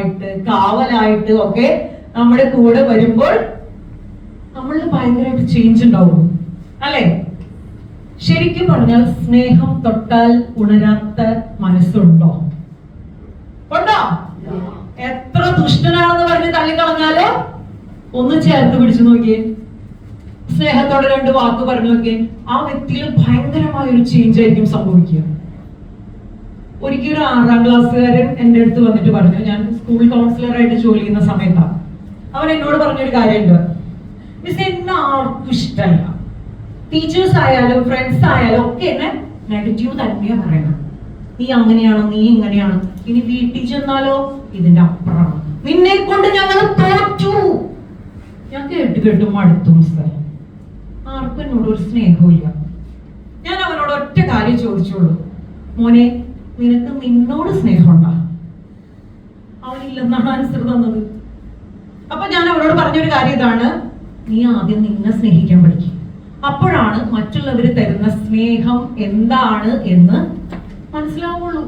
സംരക്ഷണമായിട്ട് കാവലായിട്ട് ഒക്കെ നമ്മുടെ കൂടെ വരുമ്പോൾ നമ്മളിൽ ഭയങ്കരമായിട്ട് ചേഞ്ച് ഉണ്ടാവും അല്ലെ? ശരിക്കും പറഞ്ഞാൽ സ്നേഹം തൊട്ടാൽ ഉണരാത്ത മനസ്സുണ്ടോ? ഉണ്ടോ? എത്ര ദുഷ്ടനാണെന്ന് പറഞ്ഞ് തള്ളിക്കളഞ്ഞാലോ ഒന്ന് ചേർത്ത് പിടിച്ചു നോക്കിയേ, സ്നേഹത്തോടെ 2 വാക്ക് പറഞ്ഞു നോക്കിയേ, ആ വ്യക്തിയിൽ ഭയങ്കരമായ ഒരു ചേഞ്ച് ആയിരിക്കും സംഭവിക്കുക. ഒരിക്കലും ഒരു 6ാം ക്ലാസ്സുകാരൻ എൻ്റെ അടുത്ത് വന്നിട്ട് പറഞ്ഞു, ഞാൻ സ്കൂൾ കൗൺസിലറായിട്ട് ജോലി ചെയ്യുന്ന സമയത്താണ്, അവൻ എന്നോട് പറഞ്ഞൊരു കാര്യമുണ്ട്, മിസ് എന്നെ ആർക്കും ഇഷ്ടമല്ല, ടീച്ചേഴ്സ് ആയാലും ഫ്രണ്ട്സ് ആയാലും ഒക്കെ എന്നെ നെഗറ്റീവ് തന്നെയാ പറയണം. നീ അങ്ങനെയാണോ, നീ ഇങ്ങനെയാണോ, ഇനി വീട്ടിൽ ചെന്നാലോ ഇതിന്റെ അപ്പുറമാണ്, നിന്നെ കൊണ്ട് ഞങ്ങൾ തോറ്റു. ഞാൻ കേട്ട് മടുത്തു മിസ്സേ, ആർക്കും എന്നോട് ഒരു സ്നേഹമില്ല. ഞാൻ അവനോട് ഒറ്റ കാര്യം ചോദിച്ചോളൂ, മോനെ നിനക്ക് നിന്നോട് സ്നേഹമുണ്ടോ? അവനില്ലെന്നാണ് ആൻസർ തന്നത്. അപ്പൊ ഞാൻ അവനോട് പറഞ്ഞൊരു കാര്യം ഇതാണ്, നീ ആദ്യം നിന്നെ സ്നേഹിക്കാൻ പഠിക്കും, അപ്പോഴാണ് മറ്റുള്ളവർ തരുന്ന സ്നേഹം എന്താണ് എന്ന് മനസ്സിലാവുള്ളൂ.